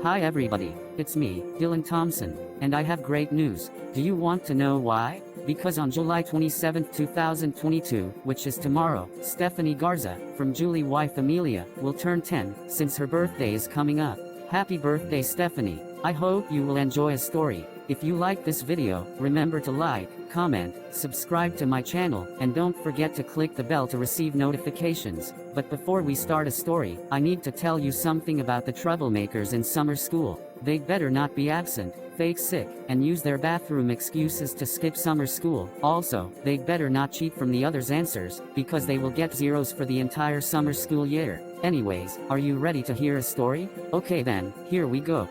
Hi everybody, it's me, Dylan Thompson, and I have great news. Do you want to know why? Because on July 27, 2022, which is tomorrow, Stephanie Garza, from Julie wife Amelia, will turn 10, since her birthday is coming up. Happy birthday Stephanie, I hope you will enjoy a story. If you like this video, remember to like, comment, subscribe to my channel, and don't forget to click the bell to receive notifications. But before we start a story, I need to tell you something about the troublemakers in summer school. They'd better not be absent, fake sick, and use their bathroom excuses to skip summer school. Also, they'd better not cheat from the others' answers, because they will get zeros for the entire summer school year. Anyways, are you ready to hear a story? Okay then, here we go.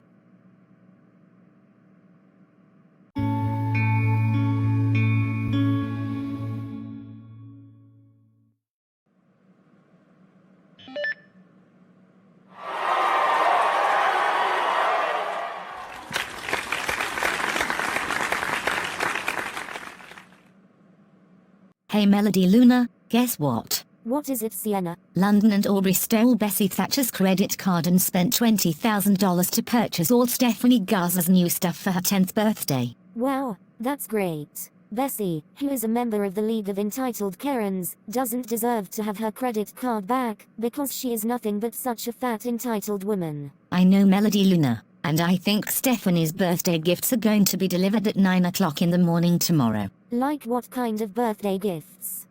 Hey Melody Luna, guess what? What is it, Sienna? London and Aubree stole Bessie Thatcher's credit card and spent $20,000 to purchase all Stephanie Garza's new stuff for her 10th birthday. Wow, that's great. Bessie, who is a member of the League of Entitled Karens, doesn't deserve to have her credit card back, because she is nothing but such a fat entitled woman. I know Melody Luna, and I think Stephanie's birthday gifts are going to be delivered at 9 o'clock in the morning tomorrow. Like what kind of birthday gifts?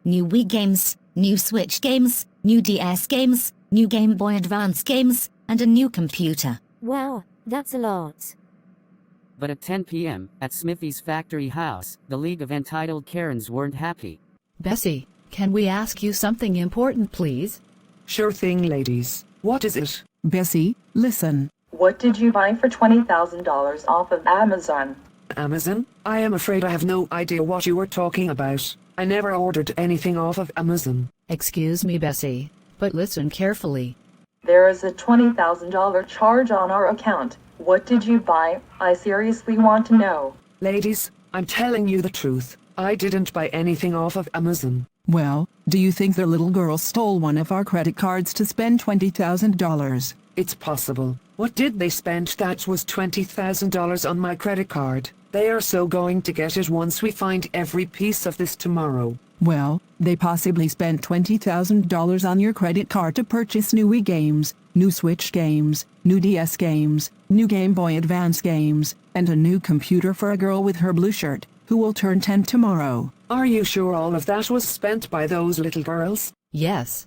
New Wii games, new Switch games, new DS games, new Game Boy Advance games, and a new computer. Wow, that's a lot. But at 10 p.m., at Smithy's factory house, the League of Entitled Karens weren't happy. Bessie, can we ask you something important please? Sure thing, ladies. What is it? Bessie, listen. What did you buy for $20,000 off of Amazon? Amazon? I am afraid I have no idea what you are talking about. I never ordered anything off of Amazon. Excuse me Bessie, but listen carefully. There is a $20,000 charge on our account. What did you buy? I seriously want to know. Ladies, I'm telling you the truth. I didn't buy anything off of Amazon. Well, do you think the little girl stole one of our credit cards to spend $20,000? It's possible. What did they spend that was $20,000 on my credit card? They are so going to get it once we find every piece of this tomorrow. Well, they possibly spent $20,000 on your credit card to purchase new Wii games, new Switch games, new DS games, new Game Boy Advance games, and a new computer for a girl with her blue shirt, who will turn 10 tomorrow. Are you sure all of that was spent by those little girls? Yes.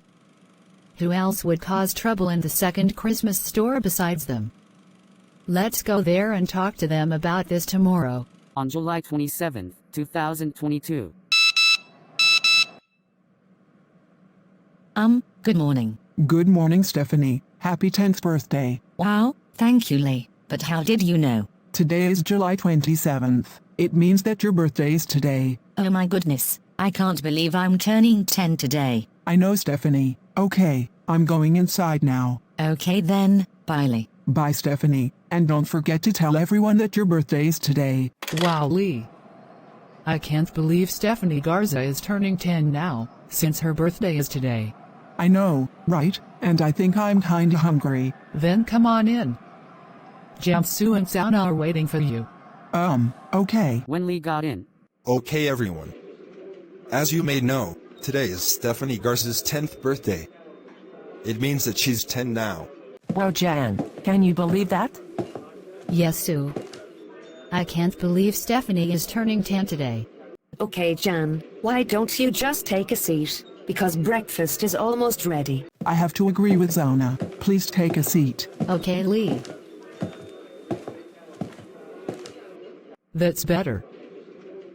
Who else would cause trouble in the second Christmas store besides them? Let's go there and talk to them about this tomorrow. On July 27, 2022. Good morning. Good morning, Stephanie. Happy 10th birthday. Wow, thank you Lee. But how did you know? Today is July 27th. It means that your birthday is today. Oh my goodness, I can't believe I'm turning 10 today. I know, Stephanie. Okay, I'm going inside now. Okay then, bye Lee. Bye, Stephanie. And don't forget to tell everyone that your birthday is today. Wow Lee. I can't believe Stephanie Garza is turning 10 now, since her birthday is today. I know, right? And I think I'm kinda hungry. Then come on in. Jamsu and Sauna are waiting for you. Okay. When Lee got in, Okay everyone. As you may know, today is Stephanie Garza's 10th birthday. It means that she's 10 now. Wow, Jan, can you believe that? Yes Sue. I can't believe Stephanie is turning 10 today. Okay Jan, why don't you just take a seat? Because breakfast is almost ready. I have to agree with Zona. Please take a seat. Okay Lee. That's better.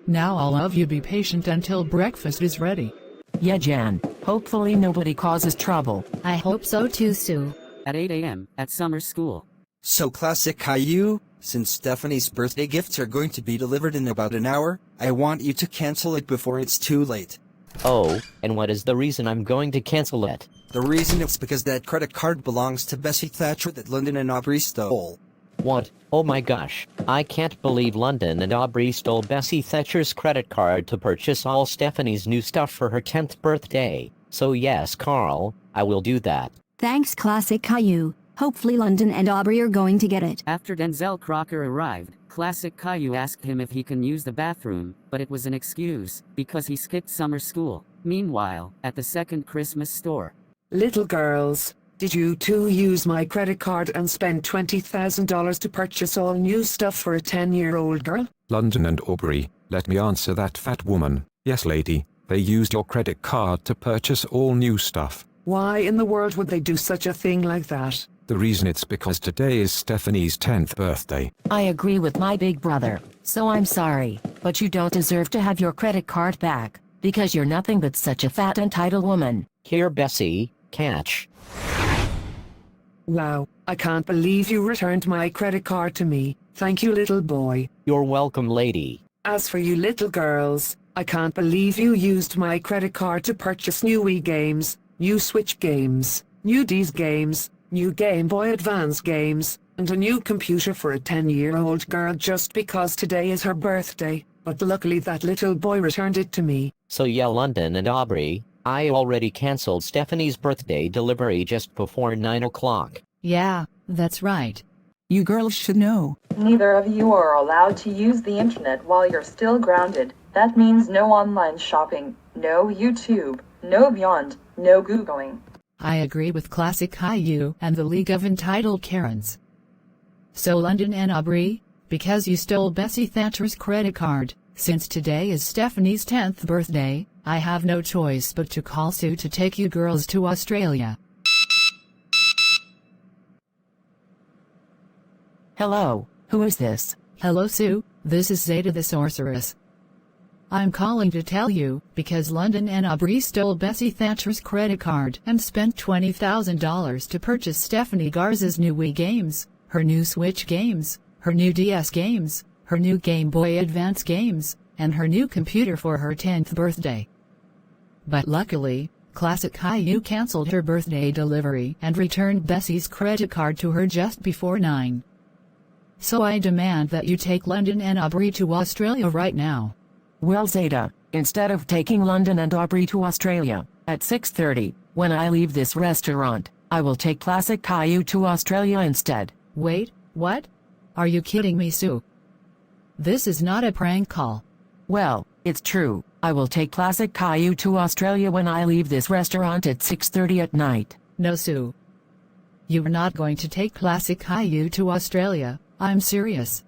Now all of you be patient until breakfast is ready. Yeah, Jan. Hopefully nobody causes trouble. I hope so too, Sue. at 8 a.m., at summer school. So Classic Caillou, since Stephanie's birthday gifts are going to be delivered in about an hour, I want you to cancel it before it's too late. Oh, and what is the reason I'm going to cancel it? The reason is because that credit card belongs to Bessie Thatcher that London and Aubree stole. What? Oh my gosh, I can't believe London and Aubree stole Bessie Thatcher's credit card to purchase all Stephanie's new stuff for her 10th birthday. So yes, Carl, I will do that. Thanks Classic Caillou. Hopefully London and Aubree are going to get it. After Denzel Crocker arrived, Classic Caillou asked him if he can use the bathroom, but it was an excuse, because he skipped summer school. Meanwhile, at the second Christmas store. Little girls, did you two use my credit card and spend $20,000 to purchase all new stuff for a 10-year-old girl? London and Aubree, let me answer that fat woman. Yes, lady, they used your credit card to purchase all new stuff. Why in the world would they do such a thing like that? The reason it's because today is Stephanie's 10th birthday. I agree with my big brother, so I'm sorry, but you don't deserve to have your credit card back, because you're nothing but such a fat entitled woman. Here, Bessie, catch. Wow, I can't believe you returned my credit card to me. Thank you, little boy. You're welcome, lady. As for you little girls, I can't believe you used my credit card to purchase new Wii games, new Switch games, new DS games, new Game Boy Advance games, and a new computer for a 10-year-old girl just because today is her birthday. But luckily that little boy returned it to me. So yeah, London and Aubree, I already cancelled Stephanie's birthday delivery just before 9 o'clock. Yeah, that's right. You girls should know. Neither of you are allowed to use the internet while you're still grounded. That means no online shopping, no YouTube, no Beyond, no Googling. I agree with Classic Caillou and the League of Entitled Karens. So London and Aubree, because you stole Bessie Thatcher's credit card, since today is Stephanie's 10th birthday, I have no choice but to call Sue to take you girls to Australia. Hello, who is this? Hello Sue, this is Zeta the sorceress. I'm calling to tell you, because London and Aubree stole Bessie Thatcher's credit card and spent $20,000 to purchase Stephanie Garza's new Wii games, her new Switch games, her new DS games, her new Game Boy Advance games, and her new computer for her 10th birthday. But luckily, Classic Caillou cancelled her birthday delivery and returned Bessie's credit card to her just before 9. So I demand that you take London and Aubree to Australia right now. Well, Zeta, instead of taking London and Aubree to Australia, at 6:30, when I leave this restaurant, I will take Classic Caillou to Australia instead. Wait, what? Are you kidding me, Sue? This is not a prank call. Well, it's true. I will take Classic Caillou to Australia when I leave this restaurant at 6:30 at night. No, Sue. You are not going to take Classic Caillou to Australia. I'm serious.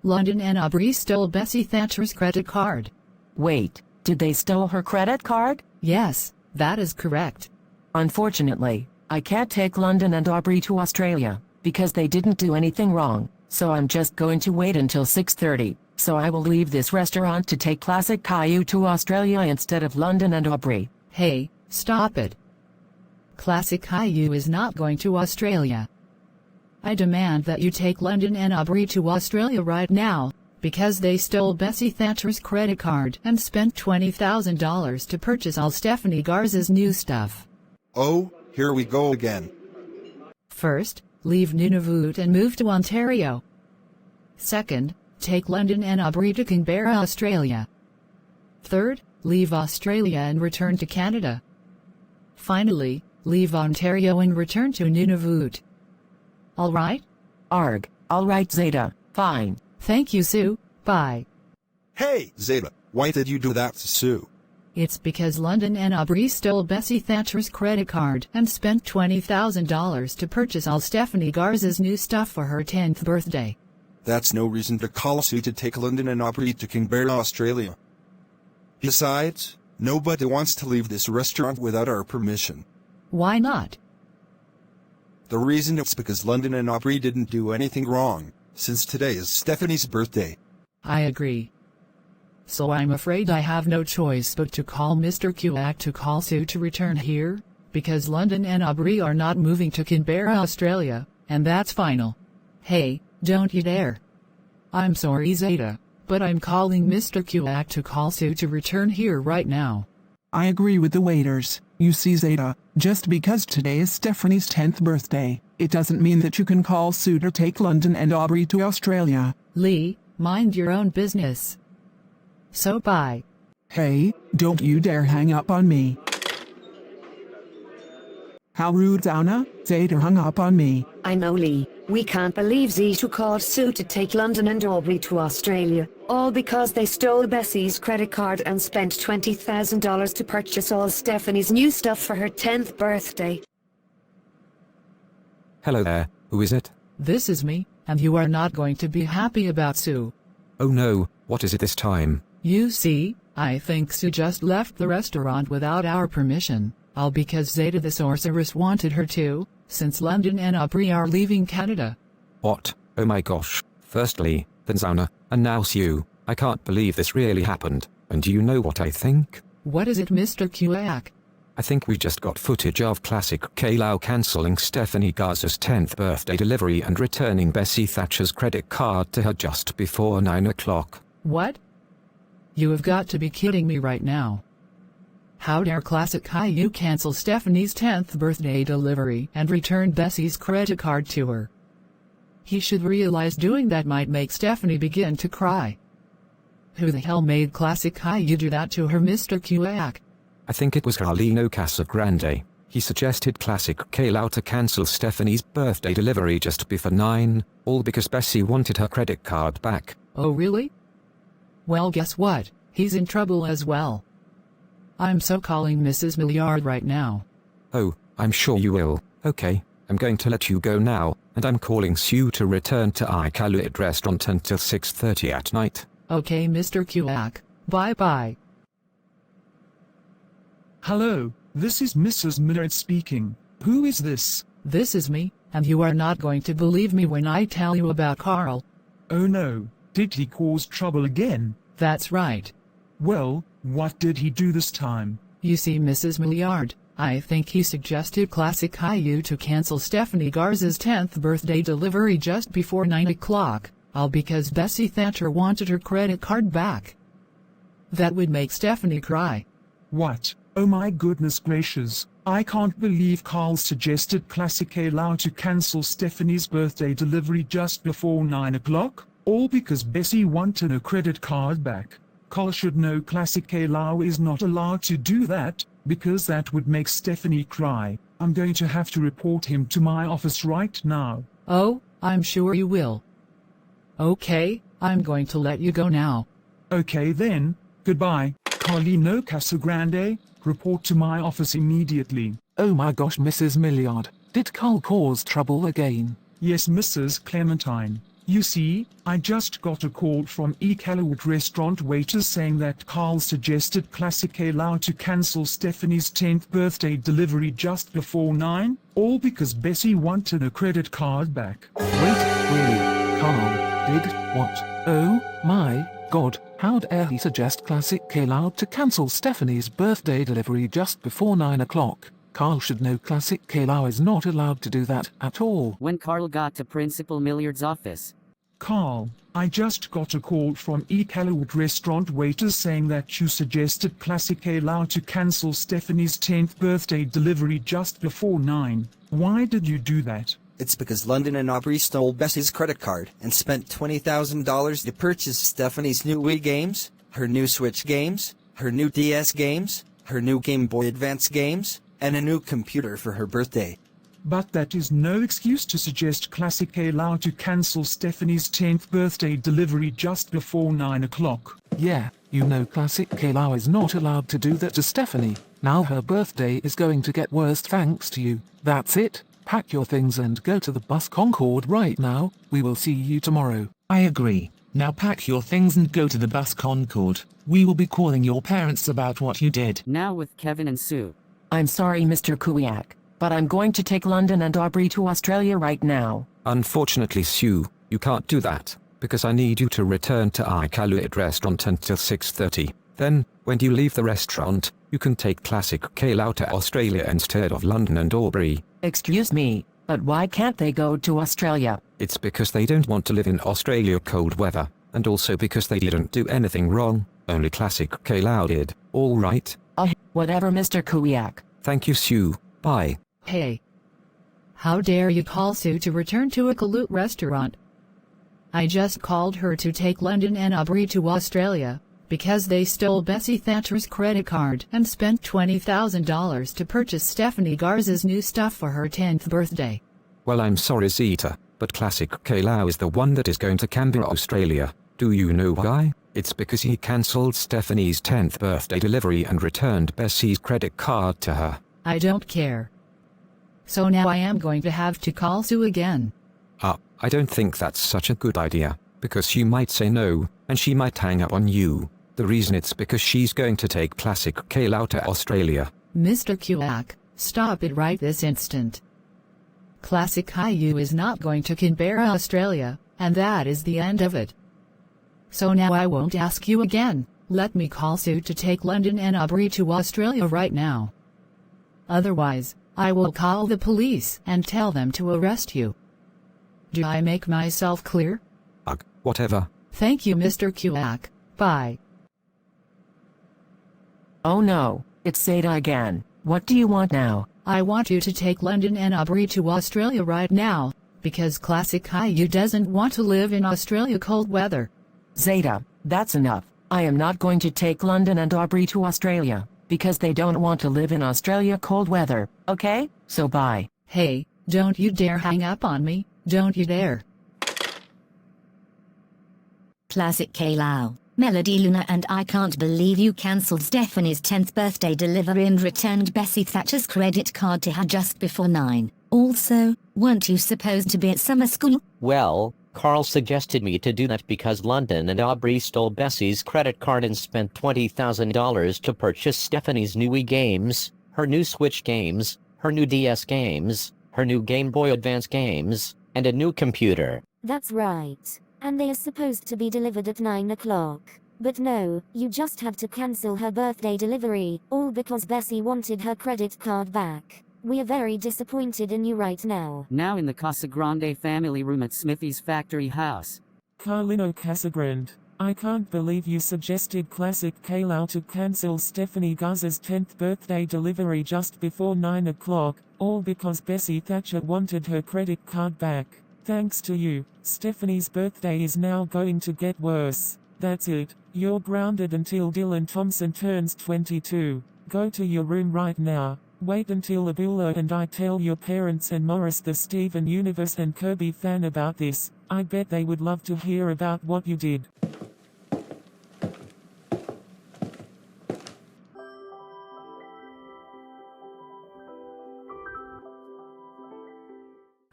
London and Aubree stole Bessie Thatcher's credit card. Wait, did they steal her credit card? Yes, that is correct. Unfortunately, I can't take London and Aubree to Australia, because they didn't do anything wrong, so I'm just going to wait until 6:30, so I will leave this restaurant to take Classic Caillou to Australia instead of London and Aubree. Hey, stop it. Classic Caillou is not going to Australia. I demand that you take London and Aubree to Australia right now, because they stole Bessie Thatcher's credit card and spent $20,000 to purchase all Stephanie Garza's new stuff. Oh, here we go again. First, leave Nunavut and move to Ontario. Second, take London and Aubree to Canberra, Australia. Third, leave Australia and return to Canada. Finally, leave Ontario and return to Nunavut. All right? Arg, all right Zeta, fine. Thank you, Sue. Bye. Hey, Zeta, why did you do that to Sue? It's because London and Aubree stole Bessie Thatcher's credit card and spent $20,000 to purchase all Stephanie Garza's new stuff for her 10th birthday. That's no reason to call Sue to take London and Aubree to Canberra, Australia. Besides, nobody wants to leave this restaurant without our permission. Why not? The reason is because London and Aubree didn't do anything wrong, since today is Stephanie's birthday. I agree. So I'm afraid I have no choice but to call Mr. Kulak to call Sue to return here, because London and Aubree are not moving to Canberra, Australia, and that's final. Hey, don't you dare. I'm sorry, Zeta, but I'm calling Mr. Kulak to call Sue to return here right now. I agree with the waiters. You see, Zeta, just because today is Stephanie's 10th birthday, it doesn't mean that you can call Sue to take London and Aubree to Australia. Lee, mind your own business. So bye. Hey, don't you dare hang up on me. How rude, Zauna. Zeta hung up on me. I know, Lee. We can't believe Zeta called Sue to take London and Aubree to Australia, all because they stole Bessie's credit card and spent $20,000 to purchase all Stephanie's new stuff for her 10th birthday. Hello there, who is it? This is me, and you are not going to be happy about Sue. Oh no, what is it this time? You see, I think Sue just left the restaurant without our permission, all because Zeta the sorceress wanted her to, since London and Aubree are leaving Canada. What? Oh my gosh. Firstly, then Zauna, and now Sue. I can't believe this really happened, and do you know what I think? What is it, Mr. Kuak? I think we just got footage of Classic Caillou cancelling Stephanie Garza's 10th birthday delivery and returning Bessie Thatcher's credit card to her just before 9 o'clock. What? You have got to be kidding me right now. How dare Classic Caillou cancel Stephanie's 10th birthday delivery and return Bessie's credit card to her? He should realize doing that might make Stephanie begin to cry. Who the hell made Classic Caillou do that to her, Mr. Kuak? I think it was Carlino Casagrande. He suggested Classic Caillou to cancel Stephanie's birthday delivery just before 9, all because Bessie wanted her credit card back. Oh really? Well, guess what? He's in trouble as well. I'm so calling Mrs. Milliard right now. Oh, I'm sure you will. Okay, I'm going to let you go now, and I'm calling Sue to return to Ekul restaurant until 6:30 at night. Okay, Mr. Kuak. Bye-bye. Hello, this is Mrs. Milliard speaking. Who is this? This is me, and you are not going to believe me when I tell you about Carl. Oh no, did he cause trouble again? That's right. Well, what did he do this time? You see, Mrs. Milliard, I think he suggested Classic Caillou to cancel Stephanie Garza's 10th birthday delivery just before 9 o'clock, all because Bessie Thatcher wanted her credit card back. That would make Stephanie cry. What? Oh my goodness gracious, I can't believe Carl suggested Classic Caillou to cancel Stephanie's birthday delivery just before 9 o'clock, all because Bessie wanted her credit card back. Carl should know Classic Caillou is not allowed to do that, because that would make Stephanie cry. I'm going to have to report him to my office right now. Oh, I'm sure you will. Okay, I'm going to let you go now. Okay then, goodbye. Carlino Casagrande, report to my office immediately. Oh my gosh, Mrs. Milliard. Did Carl cause trouble again? Yes, Mrs. Clementine. You see, I just got a call from Ekul restaurant waiters saying that Carl suggested Classic Caillou to cancel Stephanie's 10th birthday delivery just before 9, all because Bessie wanted her credit card back. Wait, really? Carl did what? Oh my God, how dare he suggest Classic Caillou to cancel Stephanie's birthday delivery just before 9 o'clock? Carl should know Classic Caillou is not allowed to do that at all. When Carl got to Principal Milliard's office. Carl, I just got a call from Ekul restaurant waiters saying that you suggested Classic Caillou to cancel Stephanie's 10th birthday delivery just before 9. Why did you do that? It's because London and Aubree stole Bessie's credit card and spent $20,000 to purchase Stephanie's new Wii games, her new Switch games, her new DS games, her new Game Boy Advance games, and a new computer for her birthday. But that is no excuse to suggest Classic Caillou to cancel Stephanie's 10th birthday delivery just before 9 o'clock. Yeah, you know Classic Caillou is not allowed to do that to Stephanie. Now her birthday is going to get worse thanks to you. That's it. Pack your things and go to the bus Concord right now. We will see you tomorrow. I agree. Now pack your things and go to the bus Concord. We will be calling your parents about what you did. Now with Kevin and Sue. I'm sorry, Mr. Kuyak, but I'm going to take London and Aubree to Australia right now. Unfortunately, Sue, you can't do that, because I need you to return to Ekul restaurant until 6:30. Then, when you leave the restaurant, you can take Classic Caillou to Australia instead of London and Aubree. Excuse me, but why can't they go to Australia? It's because they don't want to live in Australia cold weather, and also because they didn't do anything wrong, only Classic Caillou did, all right? Whatever, Mr. Kuyak. Thank you, Sue. Bye. Hey. How dare you call Sue to return to Ekul restaurant? I just called her to take London and Aubree to Australia, because they stole Bessie Thatcher's credit card and spent $20,000 to purchase Stephanie Garza's new stuff for her 10th birthday. Well, I'm sorry, Zeta, but Classic Caillou is the one that is going to Canberra, Australia. Do you know why? It's because he cancelled Stephanie's 10th birthday delivery and returned Bessie's credit card to her. I don't care. So now I am going to have to call Sue again. I don't think that's such a good idea, because she might say no, and she might hang up on you. The reason it's because she's going to take Classic Caillou to Australia. Mr. Kuak, stop it right this instant. Classic Caillou is not going to Canberra, Australia, and that is the end of it. So now I won't ask you again. Let me call Sue to take London and Aubree to Australia right now. Otherwise, I will call the police and tell them to arrest you. Do I make myself clear? Ugh, whatever. Thank you, Mr. Kuak. Bye. Oh no, it's Zeta again. What do you want now? I want you to take London and Aubree to Australia right now, because Classic Caillou doesn't want to live in Australia cold weather. Zeta, that's enough. I am not going to take London and Aubree to Australia, because they don't want to live in Australia cold weather, okay? So bye. Hey, don't you dare hang up on me, don't you dare. Classic Caillou, Melody Luna, and I can't believe you cancelled Stephanie's 10th birthday delivery and returned Bessie Thatcher's credit card to her just before 9. Also, weren't you supposed to be at summer school? Well, Carl suggested me to do that because London and Aubree stole Bessie's credit card and spent $20,000 to purchase Stephanie's new Wii games, her new Switch games, her new DS games, her new Game Boy Advance games, and a new computer. That's right. And they are supposed to be delivered at 9 o'clock. But no, you just have to cancel her birthday delivery, all because Bessie wanted her credit card back. We are very disappointed in you right now. Now in the Casagrande family room at Smithy's factory house. Carlino Casagrande, I can't believe you suggested Classic Caillou to cancel Stephanie Garza's 10th birthday delivery just before 9 o'clock, all because Bessie Thatcher wanted her credit card back. Thanks to you, Stephanie's birthday is now going to get worse. That's it, you're grounded until Dylan Thompson turns 22. Go to your room right now. Wait until Abula and I tell your parents and Morris the Steven Universe and Kirby fan about this. I bet they would love to hear about what you did.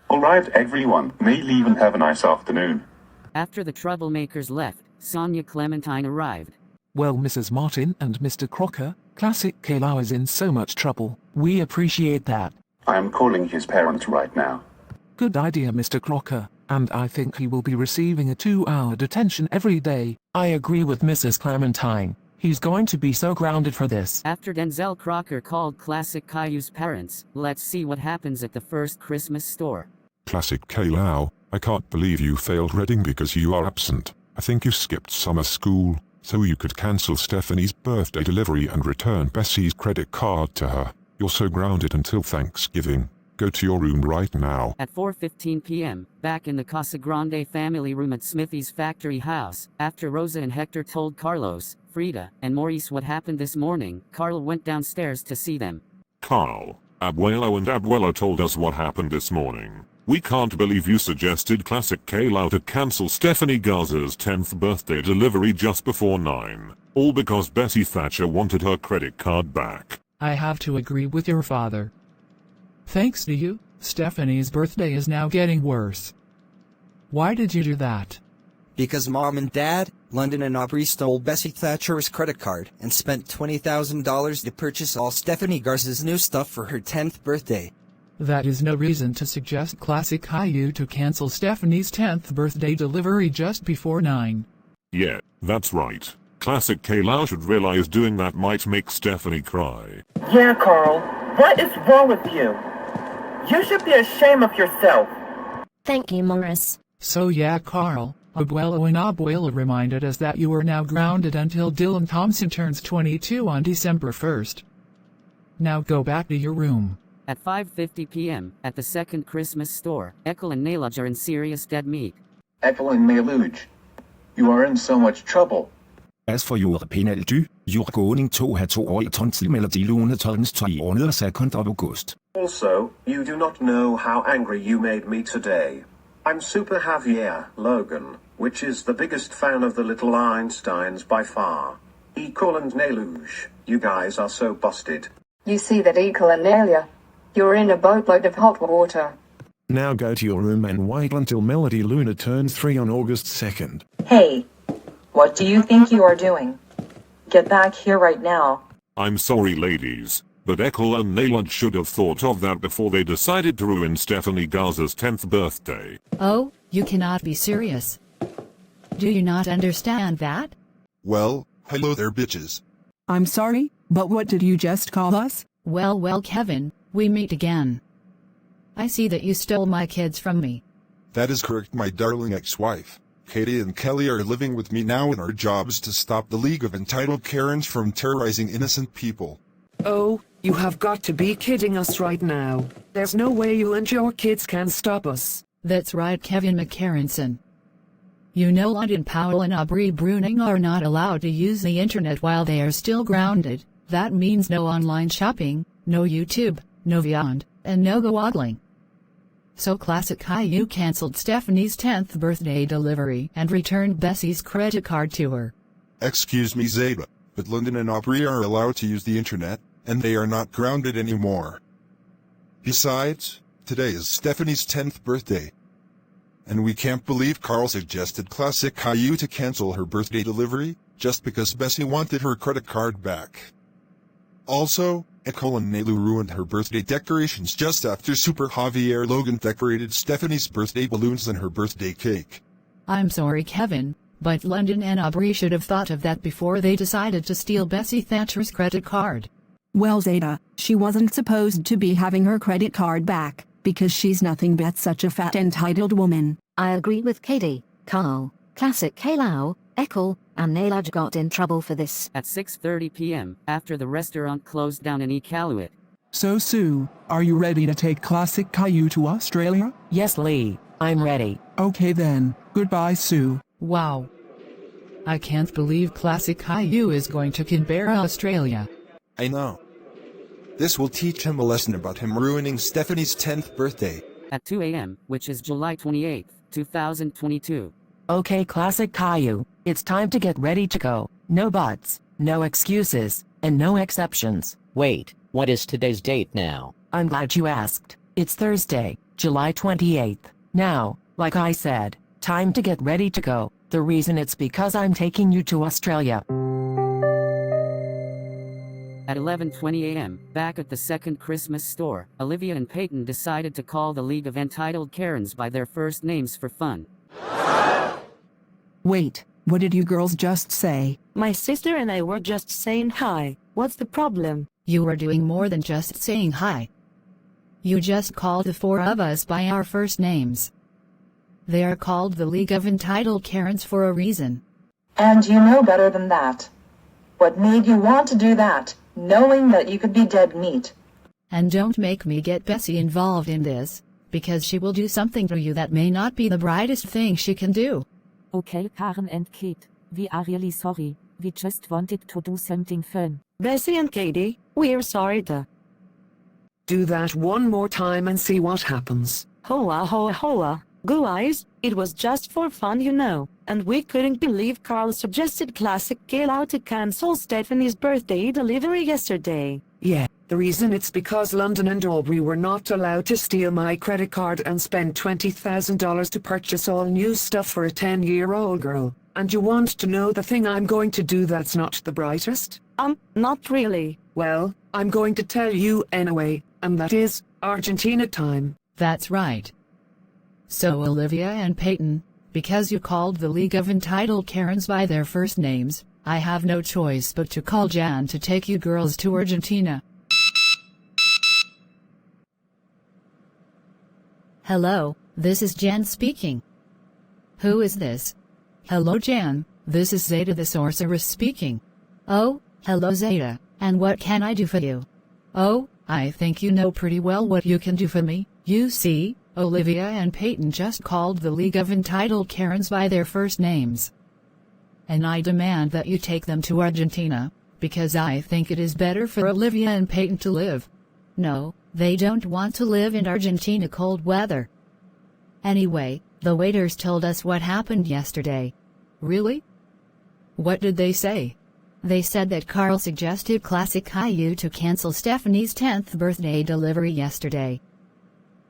Alright everyone, may leave and have a nice afternoon. After the Troublemakers left, Sonia Clementine arrived. Well, Mrs. Martin and Mr. Crocker, Classic Caillou is in so much trouble. We appreciate that. I am calling his parents right now. Good idea, Mr. Crocker, and I think he will be receiving a 2-hour detention every day. I agree with Mrs. Clementine. He's going to be so grounded for this. After Denzel Crocker called Classic Caillou's parents, let's see what happens at the first Christmas store. Classic Caillou, I can't believe you failed Reading because you are absent. I think you skipped summer school, so you could cancel Stephanie's birthday delivery and return Bessie's credit card to her. You're so grounded until Thanksgiving. Go to your room right now. At 4:15 p.m., back in the Casagrande family room at Smithy's factory house, after Rosa and Hector told Carlos, Frida, and Maurice what happened this morning, Carl went downstairs to see them. Carl, Abuelo and Abuela told us what happened this morning. We can't believe you suggested Classic Caillou to cancel Stephanie Garza's 10th birthday delivery just before 9. All because Bessie Thatcher wanted her credit card back. I have to agree with your father. Thanks to you, Stephanie's birthday is now getting worse. Why did you do that? Because Mom and Dad, London and Aubree stole Bessie Thatcher's credit card and spent $20,000 to purchase all Stephanie Garza's new stuff for her 10th birthday. That is no reason to suggest Classic Caillou to cancel Stephanie's 10th birthday delivery just before 9. Yeah, that's right. Classic Caillou should realize doing that might make Stephanie cry. Yeah, Carl. What is wrong with you? You should be ashamed of yourself. Thank you, Morris. So yeah, Carl, Abuelo and Abuela reminded us that you are now grounded until Dylan Thompson turns 22 on December 1st. Now go back to your room. At 5:50 p.m., at the second Christmas store, Ekul and Nailuj are in serious dead meat. Ekul and Nailuj, you are in so much trouble. As for your penalty, you're going to have to wait until Melody Luna turns 3 on the 2nd of August. Also, you do not know how angry you made me today. I'm Super Javier Logan, which is the biggest fan of the little Einsteins by far. Ekul and Nailuj, you guys are so busted. You see that, Ekul and Nailuj? You're in a boatload of hot water. Now go to your room and wait until Melody Luna turns 3 on August 2nd. Hey, what do you think you are doing? Get back here right now. I'm sorry ladies, but Ekul and Nailuj should have thought of that before they decided to ruin Stephanie Garza's 10th birthday. Oh, you cannot be serious. Do you not understand that? Well, hello there bitches. I'm sorry, but what did you just call us? Well, Kevin, we meet again. I see that you stole my kids from me. That is correct, my darling ex-wife. Katie and Kelly are living with me now, and our job is to stop the League of Entitled Karens from terrorizing innocent people. Oh, you have got to be kidding us right now. There's no way you and your kids can stop us. That's right, Kevin McCarronson. You know London Powell and Aubree BRUEning are not allowed to use the internet while they are still grounded. That means no online shopping, no YouTube, no Beyond, and no googling. So Classic Caillou cancelled Stephanie's 10th birthday delivery and returned Bessie's credit card to her. Excuse me, Zeta, but London and Aubree are allowed to use the internet, and they are not grounded anymore. Besides, today is Stephanie's 10th birthday. And we can't believe Carl suggested Classic Caillou to cancel her birthday delivery, just because Bessie wanted her credit card back. Also, Ekul and Nailuj ruined her birthday decorations just after Super Javier Logan decorated Stephanie's birthday balloons and her birthday cake. I'm sorry, Kevin, but London and Aubree should have thought of that before they decided to steal Bessie Thatcher's credit card. Well, Zeta, she wasn't supposed to be having her credit card back, because she's nothing but such a fat entitled woman. I agree with Katie, Carl, Classic Caillou, Ekul, and Nailuj got in trouble for this. At 6:30 p.m., after the restaurant closed down in Ekul. So Sue, are you ready to take Classic Caillou to Australia? Yes, Lee, I'm ready. Okay then, goodbye Sue. Wow. I can't believe Classic Caillou is going to Canberra, Australia. I know. This will teach him a lesson about him ruining Stephanie's 10th birthday. At 2 a.m., which is July 28, 2022. Okay, Classic Caillou, it's time to get ready to go. No buts, no excuses, and no exceptions. Wait, what is today's date now? I'm glad you asked. It's Thursday, July 28th. Now, like I said, time to get ready to go. The reason it's because I'm taking you to Australia. At 11:20 a.m., back at the second Christmas store, Olivia and Peyton decided to call the League of Entitled Karens by their first names for fun. Wait, what did you girls just say? My sister and I were just saying hi. What's the problem? You were doing more than just saying hi. You just called the 4 of us by our first names. They are called the League of Entitled Karens for a reason. And you know better than that. What made you want to do that, knowing that you could be dead meat? And don't make me get Bessie involved in this, because she will do something to you that may not be the brightest thing she can do. Okay, Karen and Kate, we are really sorry. We just wanted to do something fun. Bessie and Katie, we're sorry to. Do that one more time and see what happens. Hoa hoa hoa. Guys, it was just for fun, you know, and we couldn't believe Carl suggested Classic Caillou to cancel Stephanie's birthday delivery yesterday. Yeah, the reason it's because London and Aubree were not allowed to steal my credit card and spend $20,000 to purchase all new stuff for a 10-year-old girl. And you want to know the thing I'm going to do that's not the brightest? Not really. Well, I'm going to tell you anyway, and that is Argentina time. That's right. So Olivia and Peyton, because you called the League of Entitled Karens by their first names, I have no choice but to call Jan to take you girls to Argentina. Hello, this is Jan speaking. Who is this? Hello Jan, this is Zeta the sorceress speaking. Oh, hello Zeta, and what can I do for you? Oh, I think you know pretty well what you can do for me. You see, Olivia and Peyton just called the League of Entitled Karens by their first names. and I demand that you take them to Argentina, because I think it is better for Olivia and Peyton to live. No, they don't want to live in Argentina cold weather. Anyway, the waiters told us what happened yesterday. Really? What did they say? They said that Carl suggested Classic Caillou to cancel Stephanie's 10th birthday delivery yesterday.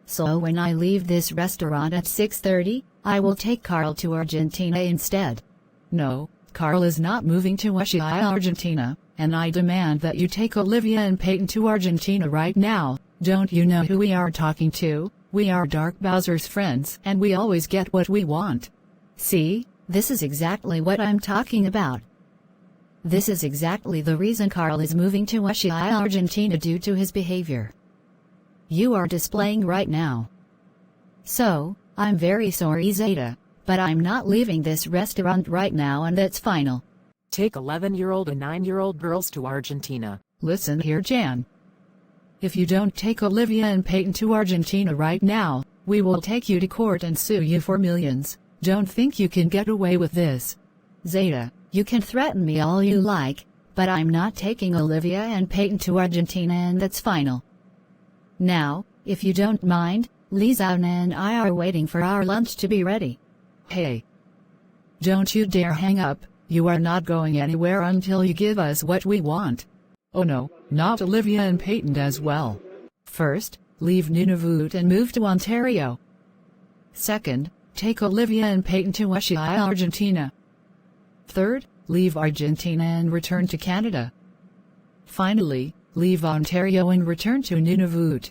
So when I leave this restaurant at 6:30, I will take Carl to Argentina instead. No, Carl is not moving to Ushuaia, Argentina, and I demand that you take Olivia and Peyton to Argentina right now. Don't you know who we are talking to? We are Dark Bowser's friends, and we always get what we want. See, this is exactly what I'm talking about. This is exactly the reason Carl is moving to Ushuaia, Argentina due to his behavior you are displaying right now. So, I'm very sorry, Zeta, but I'm not leaving this restaurant right now, and that's final. Take 11-year-old and 9-year-old girls to Argentina. Listen here, Jan. If you don't take Olivia and Peyton to Argentina right now, we will take you to court and sue you for millions. Don't think you can get away with this. Zeta, you can threaten me all you like, but I'm not taking Olivia and Peyton to Argentina, and that's final. Now, if you don't mind, Lizana and I are waiting for our lunch to be ready. Hey. Don't you dare hang up, you are not going anywhere until you give us what we want. Oh no, not Olivia and Peyton as well. First, leave Nunavut and move to Ontario. Second, take Olivia and Peyton to Ushuaia, Argentina. Third, leave Argentina and return to Canada. Finally, leave Ontario and return to Nunavut.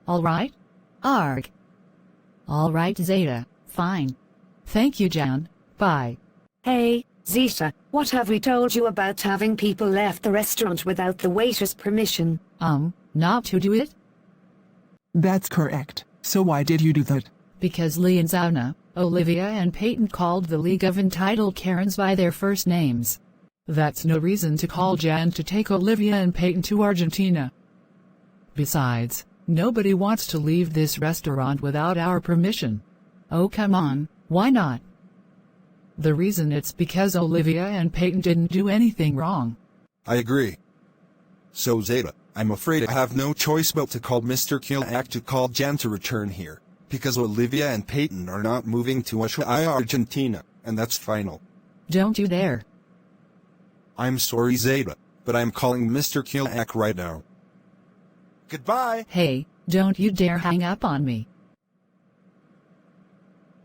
All right? Arg. All right, Zeta, fine. Thank you, Jan. Bye. Hey, Zeta, what have we told you about having people left the restaurant without the waiter's permission? Not to do it? That's correct. So why did you do that? Because Lee and Zauna, Olivia and Peyton called the League of Entitled Karens by their first names. That's no reason to call Jan to take Olivia and Peyton to Argentina. Besides, nobody wants to leave this restaurant without our permission. Oh come on, why not? The reason it's because Olivia and Peyton didn't do anything wrong. I agree. So Zeta, I'm afraid I have no choice but to call Mr. Caillou to call Jan to return here, because Olivia and Peyton are not moving to Ushuaia, Argentina, and that's final. Don't you dare. I'm sorry, Zeta, but I'm calling Mr. Caillou right now. Goodbye. Hey, don't you dare hang up on me.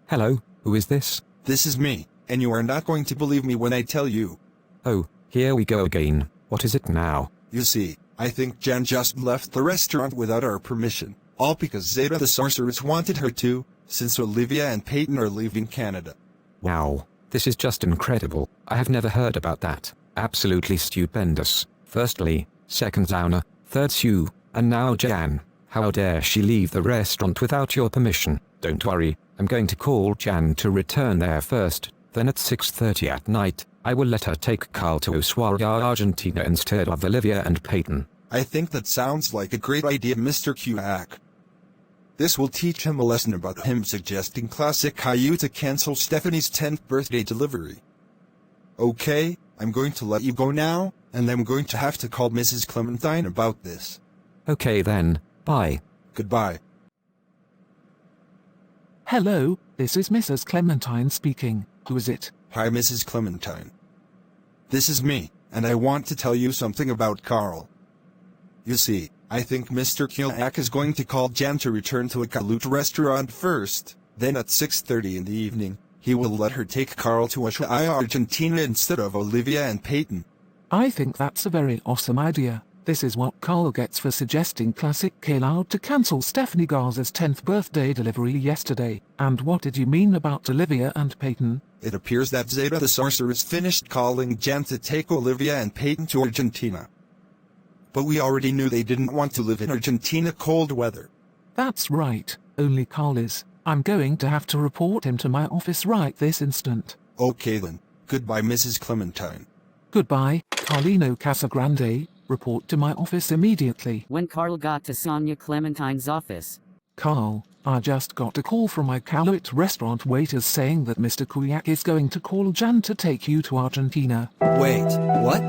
Hello, who is this? This is me, and you are not going to believe me when I tell you. Oh, here we go again. What is it now? You see, I think Jan just left the restaurant without our permission, all because Zeta the sorceress wanted her to, since Olivia and Peyton are leaving Canada. Wow, this is just incredible. I have never heard about that. Absolutely stupendous. Firstly, second Zauna, third Sue, and now Jan. How dare she leave the restaurant without your permission? Don't worry, I'm going to call Jan to return there first, then at 6:30 at night, I will let her take Carl to Ushuaia, Argentina instead of Olivia and Peyton. I think that sounds like a great idea, Mr. Caillou. This will teach him a lesson about him suggesting Classic Caillou to cancel Stephanie's 10th birthday delivery. Okay, I'm going to let you go now, and I'm going to have to call Mrs. Clementine about this. Okay then, bye. Goodbye. Hello, this is Mrs. Clementine speaking. Who is it? Hi, Mrs. Clementine. This is me, and I want to tell you something about Carl. You see, I think Mr. Caillou is going to call Jan to return to a Caillou restaurant first, then at 6:30 in the evening, he will let her take Carl to Ushuaia, Argentina instead of Olivia and Peyton. I think that's a very awesome idea. This is what Carl gets for suggesting Classic Caillou to cancel Stephanie Garza's 10th birthday delivery yesterday. And what did you mean about Olivia and Peyton? It appears that Zeta the sorceress finished calling Jan to take Olivia and Peyton to Argentina. But we already knew they didn't want to live in Argentina cold weather. That's right, only Carl is. I'm going to have to report him to my office right this instant. Okay then, goodbye Mrs. Clementine. Goodbye, Carlino Casagrande. Report to my office immediately. When Carl got to Sonia Clementine's office. Carl, I just got a call from my Caillou restaurant waiters saying that Mr. Kuyak is going to call Jan to take you to Argentina. Wait, what?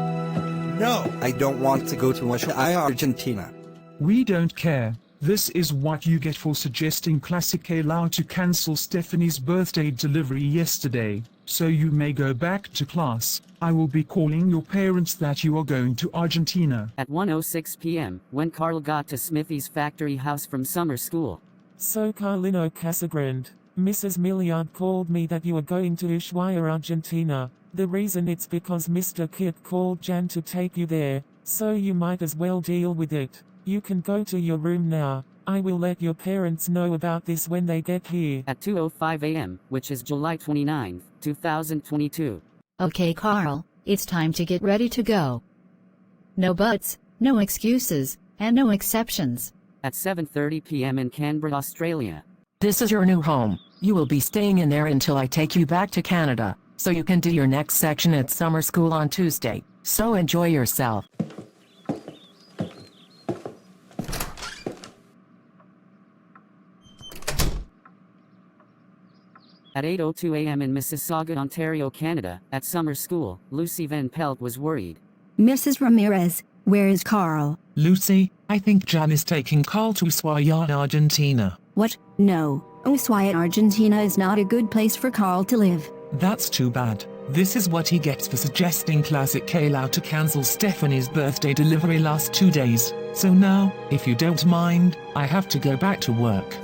No, I don't want to go to Ushuaia, Argentina. We don't care. This is what you get for suggesting Classic Caillou to cancel Stephanie's birthday delivery yesterday, so you may go back to class. I will be calling your parents that you are going to Argentina. At 1:06 p.m., when Carl got to Smithy's factory house from summer school. So Carlino Casagrande, Mrs. Milliard called me that you are going to Ushuaia, Argentina. The reason it's because Mr. Kit called Jan to take you there, so you might as well deal with it. You can go to your room now. I will let your parents know about this when they get here. At 2:05 a.m., which is July 29, 2022. Okay, Carl, it's time to get ready to go. No buts, no excuses, and no exceptions. At 7:30 p.m. in Canberra, Australia. This is your new home. You will be staying in there until I take you back to Canada, so you can do your next section at summer school on Tuesday. So enjoy yourself. At 8:02 a.m. in Mississauga, Ontario, Canada, at summer school, Lucy Van Pelt was worried. Mrs. Ramirez, where is Carl? Lucy, I think Jan is taking Carl to Ushuaia, Argentina. What? No. Ushuaia, Argentina is not a good place for Carl to live. That's too bad. This is what he gets for suggesting Classic Caillou to cancel Stephanie's birthday delivery last 2 days. So now, if you don't mind, I have to go back to work.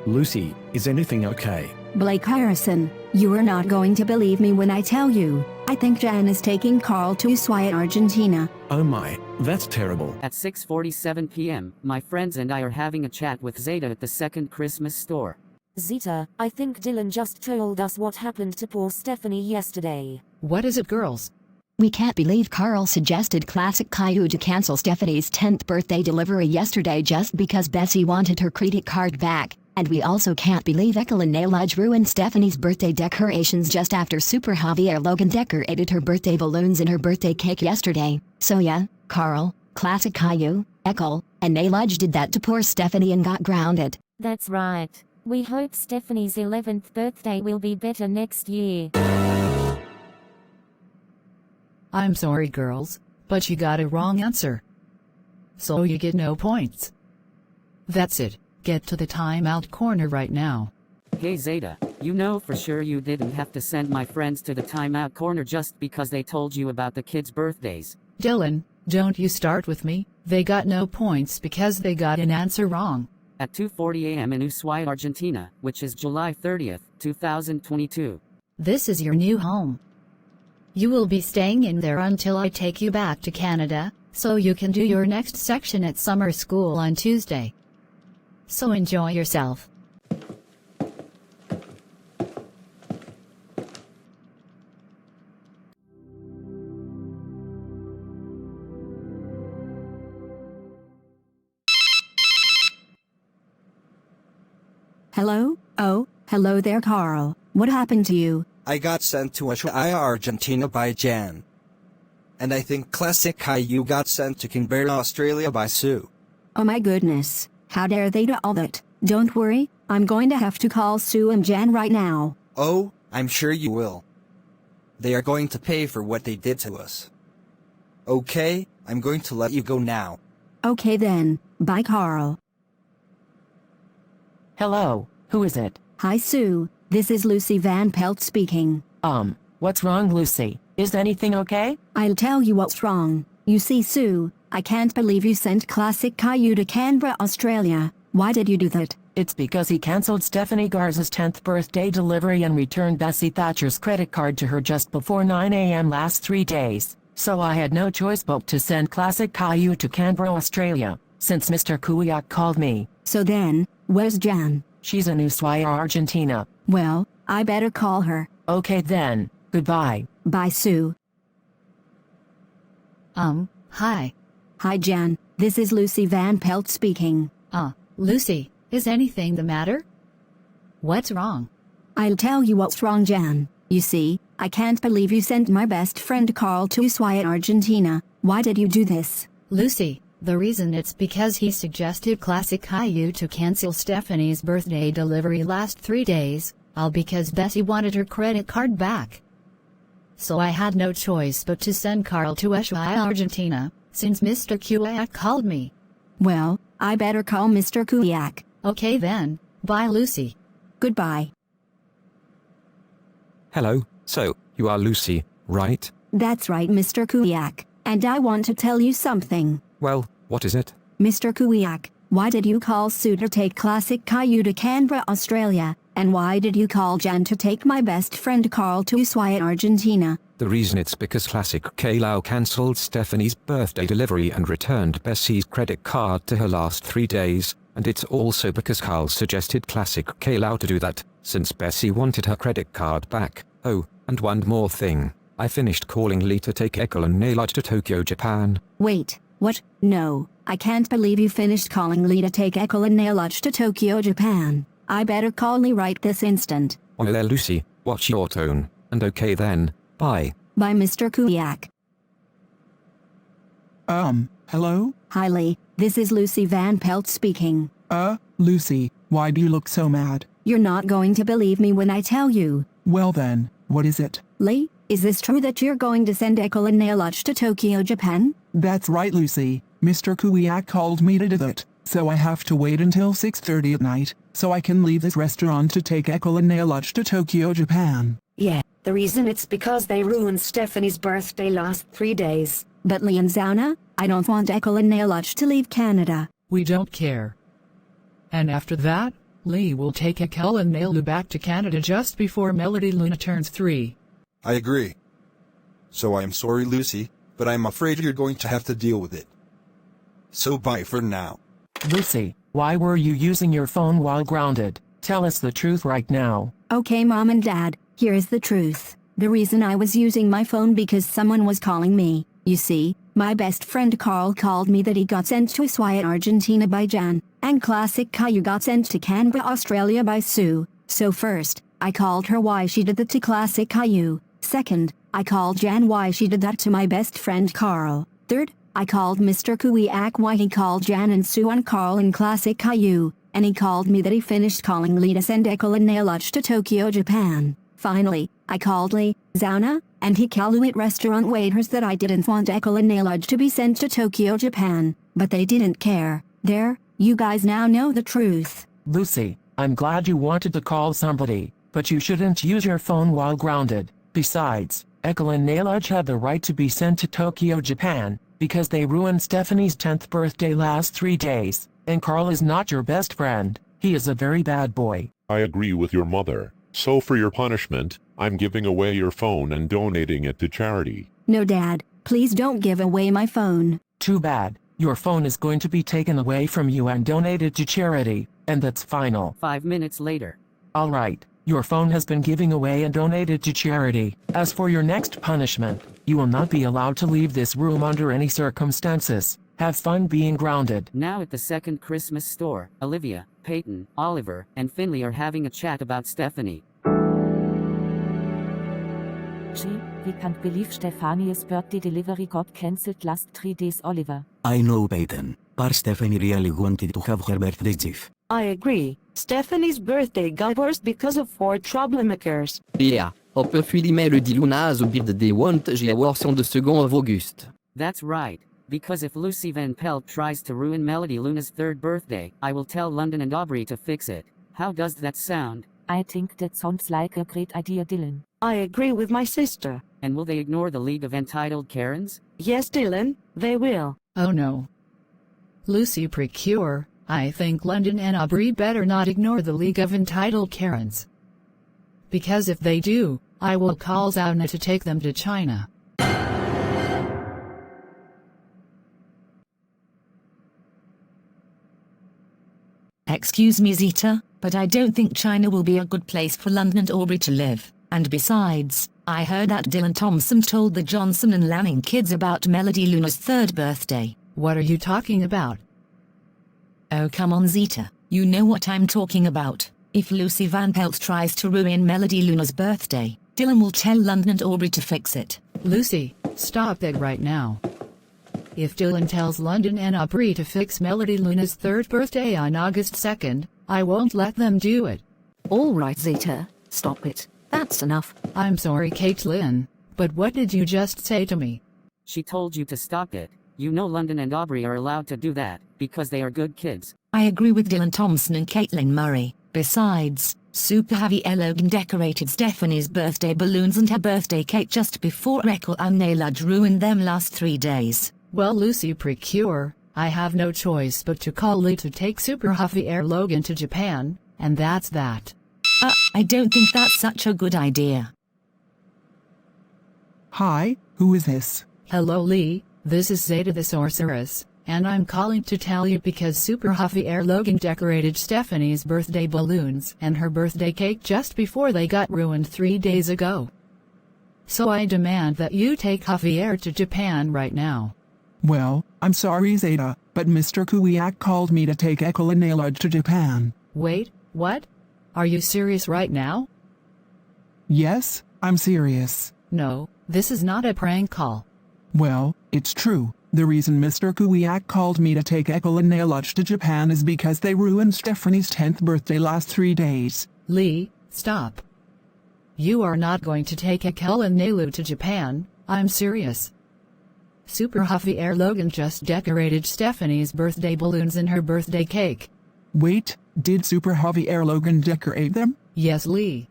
Lucy, is anything okay? Blake Harrison, you are not going to believe me when I tell you. I think Jan is taking Carl to Ushuaia, Argentina. Oh my, that's terrible. At 6:47 p.m., my friends and I are having a chat with Zeta at the second Christmas store. Zeta, I think Dylan just told us what happened to poor Stephanie yesterday. What is it, girls? We can't believe Carl suggested Classic Caillou to cancel Stephanie's 10th birthday delivery yesterday just because Bessie wanted her credit card back. And we also can't believe Ekul and Nailuj ruined Stephanie's birthday decorations just after Super Javier Logan decorated her birthday balloons in her birthday cake yesterday. So yeah, Carl, Classic Caillou, Ekul, and Nailuj did that to poor Stephanie and got grounded. That's right. We hope Stephanie's 11th birthday will be better next year. I'm sorry, girls, but you got a wrong answer. So you get no points. That's it. Get to the timeout corner right now. Hey Zeta, you know for sure you didn't have to send my friends to the timeout corner just because they told you about the kids' birthdays. Dylan, don't you start with me. They got no points because they got an answer wrong. At 2:40 a.m. in Ushuaia, Argentina, which is July 30th, 2022. This is your new home. You will be staying in there until I take you back to Canada, so you can do your next section at summer school on Tuesday. So enjoy yourself. Hello? Oh, hello there, Carl. What happened to you? I got sent to Ushuaia, Argentina by Jan. And I think Classic Caillou got sent to Canberra, Australia by Sue. Oh my goodness. How dare they do all that? Don't worry, I'm going to have to call Sue and Jan right now. Oh, I'm sure you will. They are going to pay for what they did to us. Okay, I'm going to let you go now. Okay then, bye Carl. Hello, who is it? Hi Sue, this is Lucy Van Pelt speaking. What's wrong, Lucy? Is anything okay? I'll tell you what's wrong. You see Sue, I can't believe you sent Classic Caillou to Canberra, Australia. Why did you do that? It's because he cancelled Stephanie Garza's 10th birthday delivery and returned Bessie Thatcher's credit card to her just before 9 a.m. last 3 days. So I had no choice but to send Classic Caillou to Canberra, Australia, since Mr. Kuyak called me. So then, where's Jan? She's in Ushuaia, Argentina. Well, I better call her. Okay then, goodbye. Bye Sue. Hi. Hi Jan, this is Lucy Van Pelt speaking. Lucy, is anything the matter? What's wrong? I'll tell you what's wrong, Jan. You see, I can't believe you sent my best friend Carl to Ushuaia, Argentina. Why did you do this? Lucy, the reason it's because he suggested Classic Caillou to cancel Stephanie's birthday delivery last 3 days, all because Bessie wanted her credit card back. So I had no choice but to send Carl to Ushuaia, Argentina, since Mr. Kuyak called me. Well, I better call Mr. Kuyak. Okay then, bye Lucy. Goodbye. Hello, so, you are Lucy, right? That's right, Mr. Kuyak, and I want to tell you something. Well, what is it? Mr. Kuyak, why did you call Sue to take Classic Caillou to Canberra, Australia, and why did you call Jan to take my best friend Carl to Ushuaia, Argentina? The reason it's because Classic Caillou cancelled Stephanie's birthday delivery and returned Bessie's credit card to her last 3 days, and it's also because Carl suggested Classic Caillou to do that, since Bessie wanted her credit card back. Oh, and one more thing. I finished calling Lee to take Ekul and Nailuj to Tokyo, Japan. Wait, what? No, I can't believe you finished calling Lee to take Ekul and Nailuj to Tokyo, Japan. I better call Lee right this instant. Oh there Lucy, watch your tone, and okay then, bye. Bye Mr. Kuyak. Hello? Hi Lee, this is Lucy Van Pelt speaking. Lucy, why do you look so mad? You're not going to believe me when I tell you. Well then, what is it? Lee, is this true that you're going to send Ekul and Nailuj to Tokyo, Japan? That's right Lucy, Mr. Kuyak called me to do that, so I have to wait until 6:30 at night, so I can leave this restaurant to take Ekul and Nailuj to Tokyo, Japan. Yeah, the reason it's because they ruined Stephanie's birthday last 3 days. But Lee and Zauna, I don't want Ekul and Nailuj to leave Canada. We don't care. And after that, Lee will take Ekul and Nailuj back to Canada just before Melody Luna turns 3. I agree. So I am sorry, Lucy, but I'm afraid you're going to have to deal with it. So bye for now. Lucy, why were you using your phone while grounded? Tell us the truth right now. Okay Mom and Dad, here is the truth. The reason I was using my phone because someone was calling me. You see, my best friend Carl called me that he got sent to Ushuaia, Argentina by Jan, and Classic Caillou got sent to Canberra, Australia by Sue. So first, I called her why she did that to Classic Caillou. Second, I called Jan why she did that to my best friend Carl. Third, I called Mr. Kuyak why he called Jan and Sue on Carl and Classic Caillou, and he called me that he finished calling Lee to send Ekul and Nailuj to Tokyo, Japan. Finally, I called Lee, Zauna, and Hikalu restaurant waiters that I didn't want Ekul and Nailuj to be sent to Tokyo, Japan, but they didn't care. There, you guys now know the truth. Lucy, I'm glad you wanted to call somebody, but you shouldn't use your phone while grounded. Besides, Ekul and Nailuj had the right to be sent to Tokyo, Japan, because they ruined Stephanie's 10th birthday last 3 days, and Carl is not your best friend. He is a very bad boy. I agree with your mother. So for your punishment, I'm giving away your phone and donating it to charity. No Dad, please don't give away my phone. Too bad. Your phone is going to be taken away from you and donated to charity, and that's final. 5 minutes later. Alright, your phone has been given away and donated to charity. As for your next punishment, you will not be allowed to leave this room under any circumstances. Have fun being grounded. Now at the second Christmas store, Olivia, Peyton, Oliver, and Finley are having a chat about Stephanie. Gee, we can't believe Stephanie's birthday delivery got cancelled last 3 days, Oliver. I know, Peyton, but Stephanie really wanted to have her birthday gift. I agree. Stephanie's birthday got worse because of 4 troublemakers. Yeah, on peut fuir Melody Luna as a birthday want j'ai avoir son de second of August. That's right. Because if Lucy Van Pelt tries to ruin Melody Luna's 3rd birthday, I will tell London and Aubree to fix it. How does that sound? I think that sounds like a great idea, Dylan. I agree with my sister. And will they ignore the League of Entitled Karens? Yes, Dylan, they will. Oh no. Lucy Precure, I think London and Aubree better not ignore the League of Entitled Karens. Because if they do, I will call Zauna to take them to China. Excuse me Zeta, but I don't think China will be a good place for London and Aubree to live. And besides, I heard that Dylan Thompson told the Johnson and Lanning kids about Melody Luna's 3rd birthday. What are you talking about? Oh come on Zeta, you know what I'm talking about. If Lucy Van Pelt tries to ruin Melody Luna's birthday, Dylan will tell London and Aubree to fix it. Lucy, stop it right now. If Dylan tells London and Aubree to fix Melody Luna's third birthday on August 2nd, I won't let them do it. All right, Zeta, stop it. That's enough. I'm sorry, Caitlin, but what did you just say to me? She told you to stop it. You know London and Aubree are allowed to do that, because they are good kids. I agree with Dylan Thompson and Caitlin Murray. Besides, Super Javier Logan decorated Stephanie's birthday balloons and her birthday cake just before Ekul and Nailuj ruined them last 3 days. Well, Lucy Precure, I have no choice but to call Lee to take Super Javier Logan to Japan, and that's that. I don't think that's such a good idea. Hi, who is this? Hello Lee, this is Zeta the sorceress, and I'm calling to tell you because Super Javier Logan decorated Stephanie's birthday balloons and her birthday cake just before they got ruined 3 days ago. So I demand that you take Javier to Japan right now. Well, I'm sorry Zeta, but Mr. Kuiak called me to take Ekul and Nailuj to Japan. Wait, what? Are you serious right now? Yes, I'm serious. No, this is not a prank call. Well, it's true. The reason Mr. Kuiak called me to take Ekul and Nailuj to Japan is because they ruined Stephanie's 10th birthday last 3 days. Lee, stop. You are not going to take Ekul and Nailuj to Japan, I'm serious. Super Javier Logan just decorated Stephanie's birthday balloons and her birthday cake. Wait, did Super Javier Logan decorate them? Yes, Lee.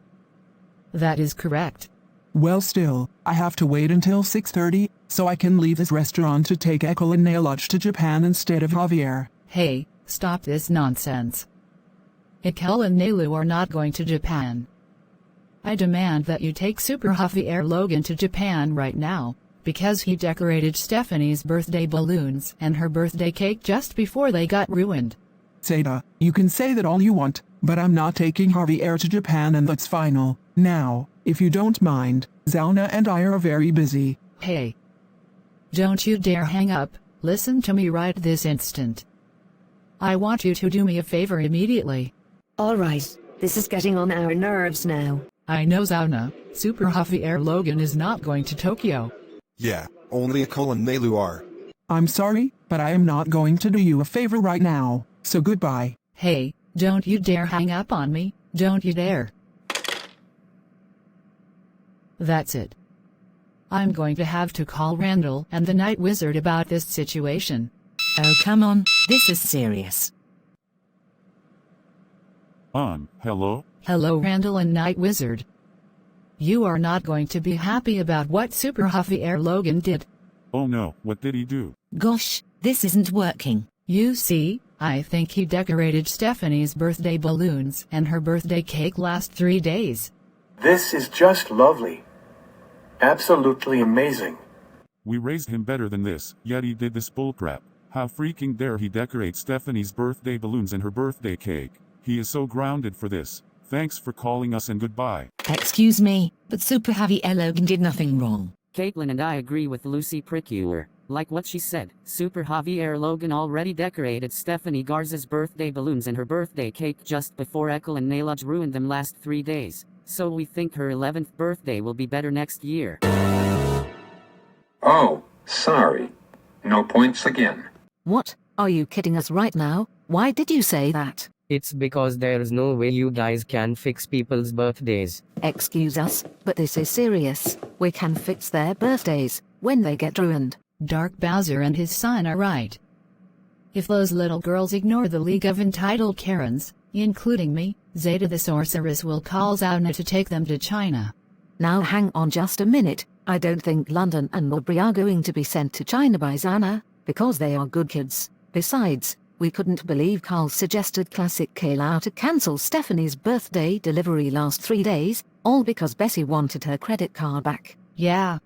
That is correct. Well still, I have to wait until 6:30, so I can leave this restaurant to take Ekul and Nailuj to Japan instead of Javier. Hey, stop this nonsense. Ekul and Nailuj are not going to Japan. I demand that you take Super Javier Logan to Japan right now, because he decorated Stephanie's birthday balloons and her birthday cake just before they got ruined. Zeta, you can say that all you want, but I'm not taking Javier to Japan and that's final. Now, if you don't mind, Zauna and I are very busy. Hey. Don't you dare hang up, listen to me right this instant. I want you to do me a favor immediately. Alright, this is getting on our nerves now. I know Zauna, Super Javier Logan is not going to Tokyo. Yeah, only Ekul and Nailuj are. I'm sorry, but I am not going to do you a favor right now, so goodbye. Hey, don't you dare hang up on me, don't you dare. That's it. I'm going to have to call Randall and the Night Wizard about this situation. Oh come on, this is serious. Hello? Hello Randall and Night Wizard. You are not going to be happy about what Super Javier Logan did. Oh no, what did he do? Gosh, this isn't working. You see, I think he decorated Stephanie's birthday balloons and her birthday cake last 3 days. This is just lovely. Absolutely amazing. We raised him better than this, yet he did this bullcrap. How freaking dare he decorate Stephanie's birthday balloons and her birthday cake. He is so grounded for this. Thanks for calling us and goodbye. Excuse me, but Super Javier Logan did nothing wrong. Caitlin and I agree with Lucy Precure. Like what she said, Super Javier Logan already decorated Stephanie Garza's birthday balloons and her birthday cake just before Ekul and Nailuj ruined them last 3 days. So we think her 11th birthday will be better next year. Oh, sorry. No points again. What? Are you kidding us right now? Why did you say that? It's because there's no way you guys can fix people's birthdays. Excuse us, but this is serious. We can fix their birthdays when they get ruined. Dark Bowser and his son are right. If those little girls ignore the League of Entitled Karens, including me, Zeta the sorceress will call Zauna to take them to China. Now hang on just a minute. I don't think London and Aubree are going to be sent to China by Zauna, because they are good kids. Besides, we couldn't believe Carl suggested Classic Caillou to cancel Stephanie's birthday delivery last 3 days, all because Bessie wanted her credit card back. Yeah.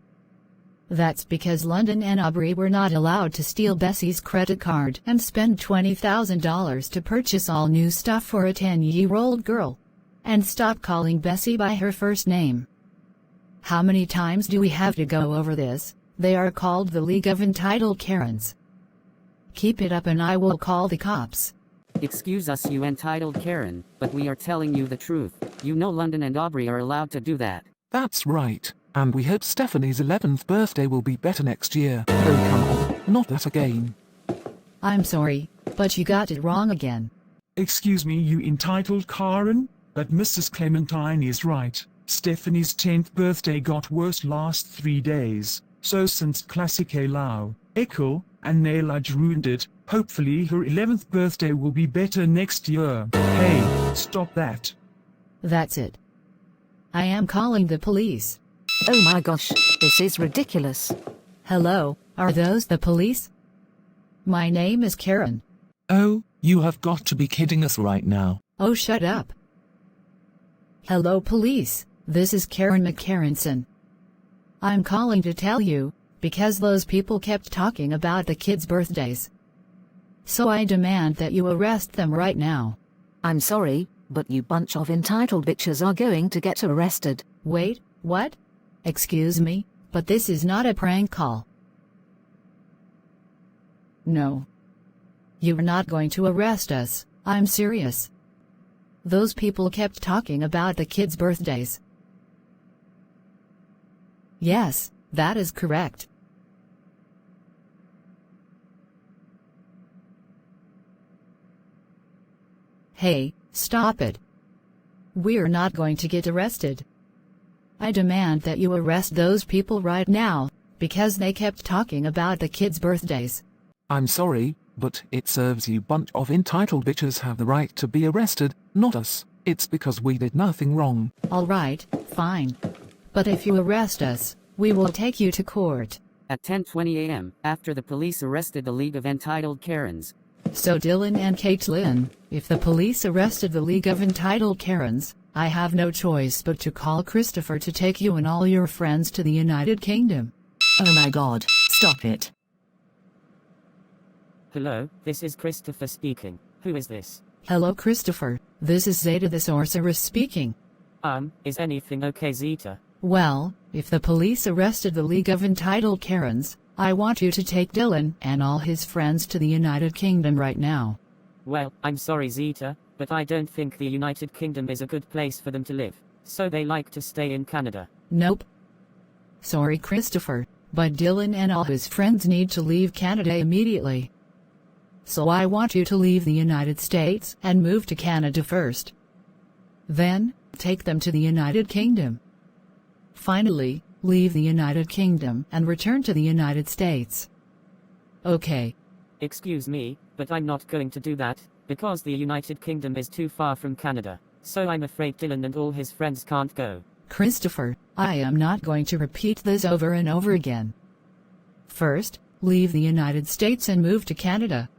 That's because London and Aubree were not allowed to steal Bessie's credit card and spend $20,000 to purchase all new stuff for a 10-year-old girl. And stop calling Bessie by her first name. How many times do we have to go over this? They are called the League of Entitled Karens. Keep it up and I will call the cops. Excuse us, you entitled Karen, but we are telling you the truth. You know London and Aubree are allowed to do that. That's right. And we hope Stephanie's 11th birthday will be better next year. Oh come on, not that again. I'm sorry, but you got it wrong again. Excuse me, you entitled Karen, but Mrs. Clementine is right. Stephanie's 10th birthday got worse last 3 days, so since Classic Caillou, Ekul, and Nailuj ruined it, hopefully her 11th birthday will be better next year. Hey, stop that. That's it. I am calling the police. Oh my gosh, this is ridiculous. Hello, are those the police? My name is Karen. Oh, you have got to be kidding us right now. Oh, shut up. Hello, police. This is Karen McCarronson. I'm calling to tell you, because those people kept talking about the kids' birthdays. So I demand that you arrest them right now. I'm sorry, but you bunch of entitled bitches are going to get arrested. Wait, what? Excuse me, but this is not a prank call. No. You're not going to arrest us, I'm serious. Those people kept talking about the kids' birthdays. Yes, that is correct. Hey, stop it. We're not going to get arrested. I demand that you arrest those people right now, because they kept talking about the kids' birthdays. I'm sorry, but it serves you bunch of entitled bitches have the right to be arrested, not us. It's because we did nothing wrong. Alright, fine. But if you arrest us, we will take you to court. At 10:20 a.m., after the police arrested the League of Entitled Karens. So Dylan and Caitlin, if the police arrested the League of Entitled Karens, I have no choice but to call Christopher to take you and all your friends to the United Kingdom. Oh my god, stop it. Hello, this is Christopher speaking. Who is this? Hello Christopher, this is Zeta the sorceress speaking. Is anything okay, Zeta? Well, if the police arrested the League of Entitled Karens, I want you to take Dylan and all his friends to the United Kingdom right now. Well, I'm sorry Zeta, but I don't think the United Kingdom is a good place for them to live, so they like to stay in Canada. Nope. Sorry Christopher, but Dylan and all his friends need to leave Canada immediately. So I want you to leave the United States and move to Canada first. Then, take them to the United Kingdom. Finally, leave the United Kingdom and return to the United States. Okay. Excuse me, but I'm not going to do that, because the United Kingdom is too far from Canada, so I'm afraid Dylan and all his friends can't go. Christopher, I am not going to repeat this over and over again. First, leave the United States and move to Canada.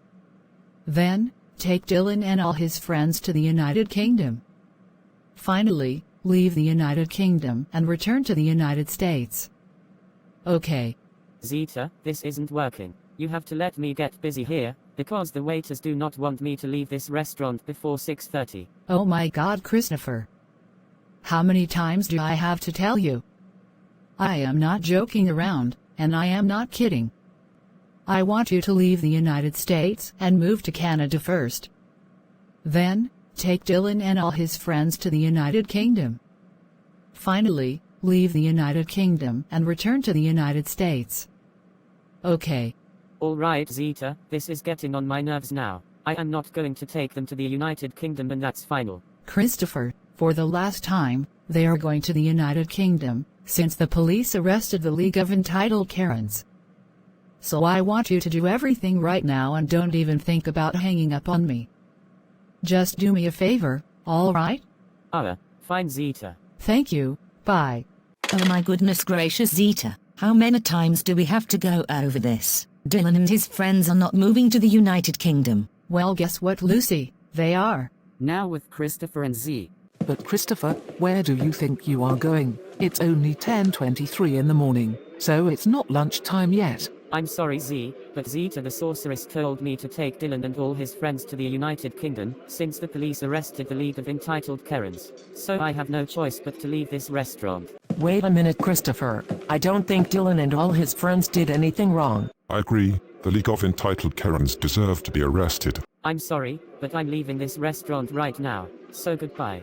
Then, take Dylan and all his friends to the United Kingdom. Finally, leave the United Kingdom and return to the United States. Okay. Zeta, this isn't working. You have to let me get busy here, because the waiters do not want me to leave this restaurant before 6:30. Oh my god Christopher. How many times do I have to tell you? I am not joking around, and I am not kidding. I want you to leave the United States and move to Canada first. Then, take Dylan and all his friends to the United Kingdom. Finally, leave the United Kingdom and return to the United States. Okay. Alright Zeta, this is getting on my nerves now. I am not going to take them to the United Kingdom and that's final. Christopher, for the last time, they are going to the United Kingdom, since the police arrested the League of Entitled Karens. So I want you to do everything right now and don't even think about hanging up on me. Just do me a favor, alright? Fine Zeta. Thank you, bye. Oh my goodness gracious Zeta, how many times do we have to go over this? Dylan and his friends are not moving to the United Kingdom. Well guess what Lucy, they are. Now with Christopher and Z. But Christopher, where do you think you are going? It's only 10:23 in the morning, so it's not lunchtime yet. I'm sorry Z, but Zeta the sorceress told me to take Dylan and all his friends to the United Kingdom, since the police arrested the League of Entitled Karens. So I have no choice but to leave this restaurant. Wait a minute Christopher, I don't think Dylan and all his friends did anything wrong. I agree, the League of Entitled Karens deserve to be arrested. I'm sorry, but I'm leaving this restaurant right now, so goodbye.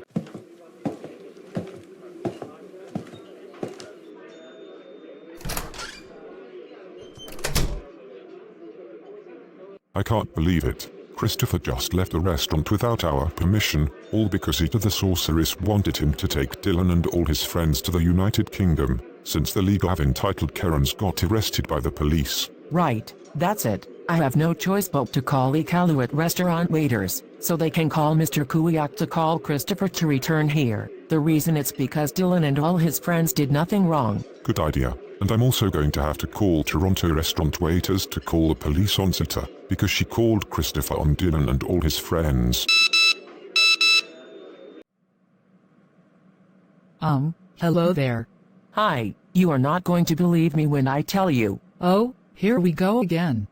I can't believe it. Christopher just left the restaurant without our permission, all because Zeta the sorceress wanted him to take Dylan and all his friends to the United Kingdom, since the League of Entitled Karens got arrested by the police. Right, that's it. I have no choice but to call Ekul at restaurant waiters, so they can call Mr. Kuyak to call Christopher to return here. The reason it's because Dylan and all his friends did nothing wrong. Good idea. And I'm also going to have to call Toronto restaurant waiters to call the police on Zeta, because she called Christopher on Dylan and all his friends. Hello there. Hi, you are not going to believe me when I tell you. Oh, here we go again.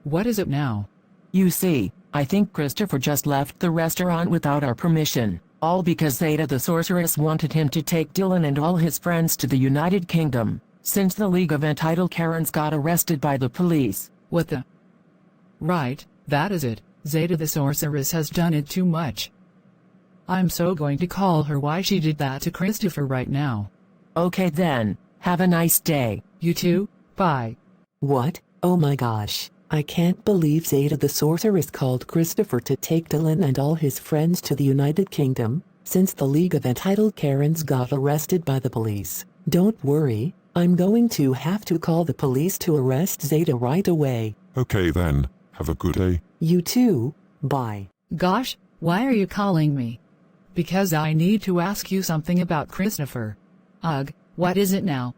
What is it now? You see, I think Christopher just left the restaurant without our permission. All because Zeta the sorceress wanted him to take Dylan and all his friends to the United Kingdom, since the League of Entitled Karens got arrested by the police. What the? Right, that is it. Zeta the sorceress has done it too much. I'm so going to call her why she did that to Christopher right now. Okay then, have a nice day. You too, bye. What? Oh my gosh. I can't believe Zeta the sorceress called Christopher to take Dylan and all his friends to the United Kingdom, since the League of Entitled Karens got arrested by the police. Don't worry, I'm going to have to call the police to arrest Zeta right away. Okay then, have a good day. You too, bye. Gosh, why are you calling me? Because I need to ask you something about Christopher. Ugh, what is it now?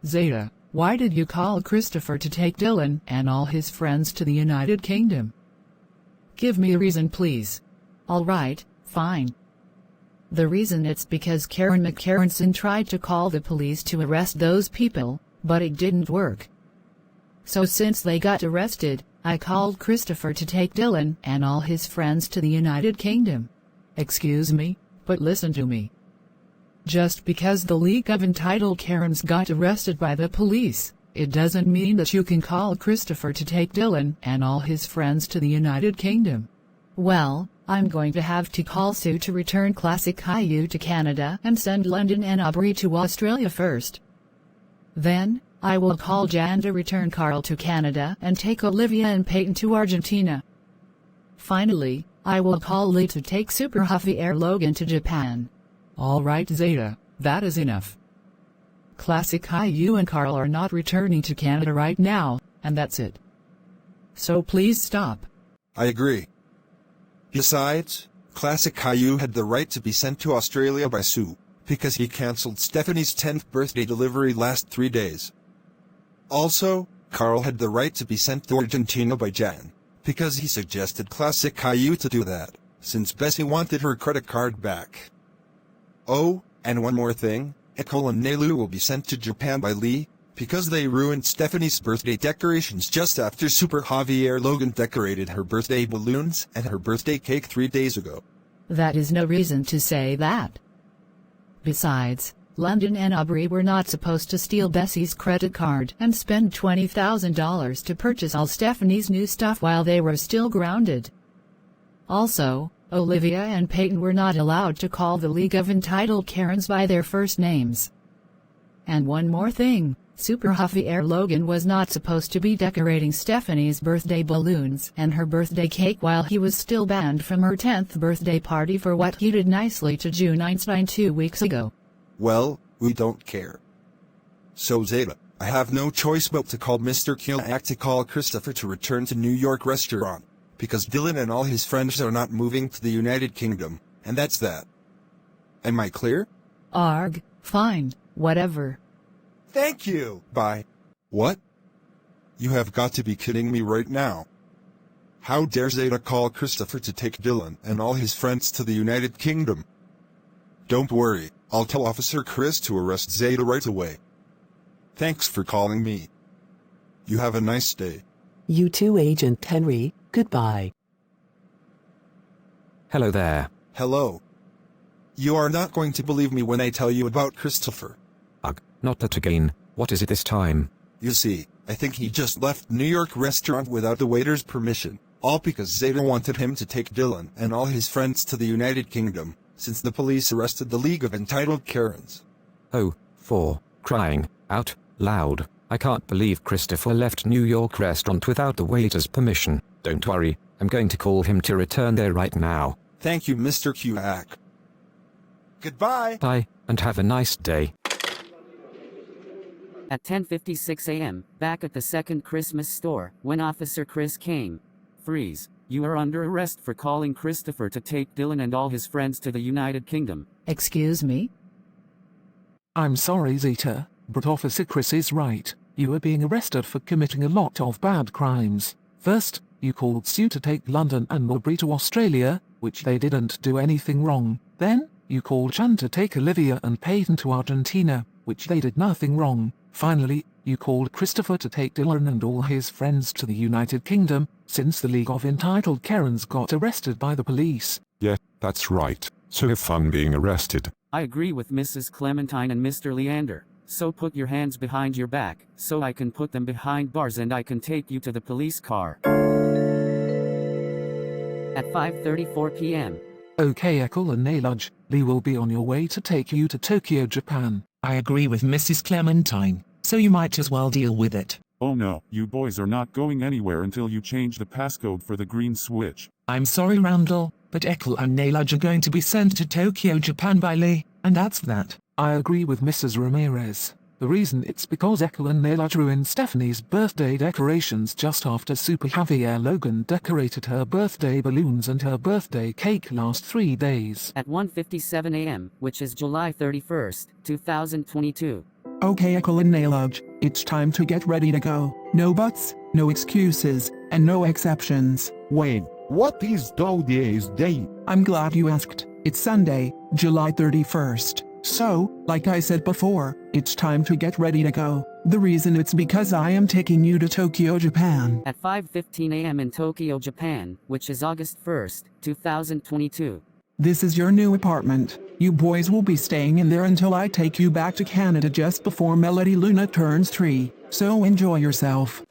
Zeta, why did you call Christopher to take Dylan and all his friends to the United Kingdom? Give me a reason, please. All right, fine. The reason it's because Karen McCarronson tried to call the police to arrest those people, but it didn't work. So since they got arrested, I called Christopher to take Dylan and all his friends to the United Kingdom. Excuse me, but listen to me. Just because the League of Entitled Karens got arrested by the police, it doesn't mean that you can call Christopher to take Dylan and all his friends to the United Kingdom. Well, I'm going to have to call Sue to return Classic Caillou to Canada and send London and Aubree to Australia first. Then, I will call Jan to return Carl to Canada and take Olivia and Peyton to Argentina. Finally, I will call Lee to take Super Javier Logan to Japan. All right, Zeta, that is enough. Classic Caillou and Carl are not returning to Canada right now, and that's it. So please stop. I agree. Besides, Classic Caillou had the right to be sent to Australia by Sue, because he cancelled Stephanie's 10th birthday delivery last 3 days. Also, Carl had the right to be sent to Argentina by Jan, because he suggested Classic Caillou to do that, since Bessie wanted her credit card back. Oh, and one more thing, Ekul and Nailuj will be sent to Japan by Lee, because they ruined Stephanie's birthday decorations just after Super Javier Logan decorated her birthday balloons and her birthday cake 3 days ago. That is no reason to say that. Besides, London and Aubree were not supposed to steal Bessie's credit card and spend $20,000 to purchase all Stephanie's new stuff while they were still grounded. Also, Olivia and Peyton were not allowed to call the League of Entitled Karens by their first names. And one more thing, Super Javier Logan was not supposed to be decorating Stephanie's birthday balloons and her birthday cake while he was still banned from her 10th birthday party for what he did nicely to June Einstein 2 weeks ago. Well, we don't care. So Zeta, I have no choice but to call Mr. Kuyak to call Christopher to return to New York restaurant, because Dylan and all his friends are not moving to the United Kingdom, and that's that. Am I clear? Arg, fine, whatever. Thank you. Bye. What? You have got to be kidding me right now. How dare Zeta call Christopher to take Dylan and all his friends to the United Kingdom? Don't worry, I'll tell Officer Chris to arrest Zeta right away. Thanks for calling me. You have a nice day. You too, Agent Henry. Goodbye. Hello there. Hello. You are not going to believe me when I tell you about Christopher. Ugh, not that again. What is it this time? You see, I think he just left New York restaurant without the waiter's permission, all because Zeta wanted him to take Dylan and all his friends to the United Kingdom, since the police arrested the League of Entitled Karens. Oh, for crying out loud. I can't believe Christopher left New York restaurant without the waiter's permission. Don't worry, I'm going to call him to return there right now. Thank you, Mr. Kuak. Goodbye. Bye, and have a nice day. At 10:56 a.m., back at the second Christmas store, when Officer Chris came. Freeze. You are under arrest for calling Christopher to take Dylan and all his friends to the United Kingdom. Excuse me? I'm sorry, Zeta, but Officer Chris is right. You are being arrested for committing a lot of bad crimes. First, you called Sue to take London and Aubree to Australia, which they didn't do anything wrong. Then, you called Chan to take Olivia and Peyton to Argentina, which they did nothing wrong. Finally, you called Christopher to take Dylan and all his friends to the United Kingdom, since the League of Entitled Karens got arrested by the police. Yeah, that's right. So have fun being arrested. I agree with Mrs. Clementine and Mr. Leander. So put your hands behind your back, so I can put them behind bars and I can take you to the police car. At 5:34 p.m. Okay, Ekul and Nailuj, Lee will be on your way to take you to Tokyo, Japan. I agree with Mrs. Clementine, so you might as well deal with it. Oh no, you boys are not going anywhere until you change the passcode for the green switch. I'm sorry, Randall, but Ekul and Nailuj are going to be sent to Tokyo, Japan by Lee, and that's that. I agree with Mrs. Ramirez. The reason it's because Ekul and Nailuj ruined Stephanie's birthday decorations just after Super Javier Logan decorated her birthday balloons and her birthday cake last 3 days. At 1:57 a.m., which is July 31st, 2022. Okay, Ekul and Nailuj, it's time to get ready to go. No buts, no excuses, and no exceptions. Wait, what is today's date? I'm glad you asked. It's Sunday, July 31st. So, like I said before, it's time to get ready to go. The reason it's because I am taking you to Tokyo, Japan. At 5:15 a.m. in Tokyo, Japan, which is August 1st, 2022. This is your new apartment. You boys will be staying in there until I take you back to Canada just before Melody Luna turns 3. So enjoy yourself.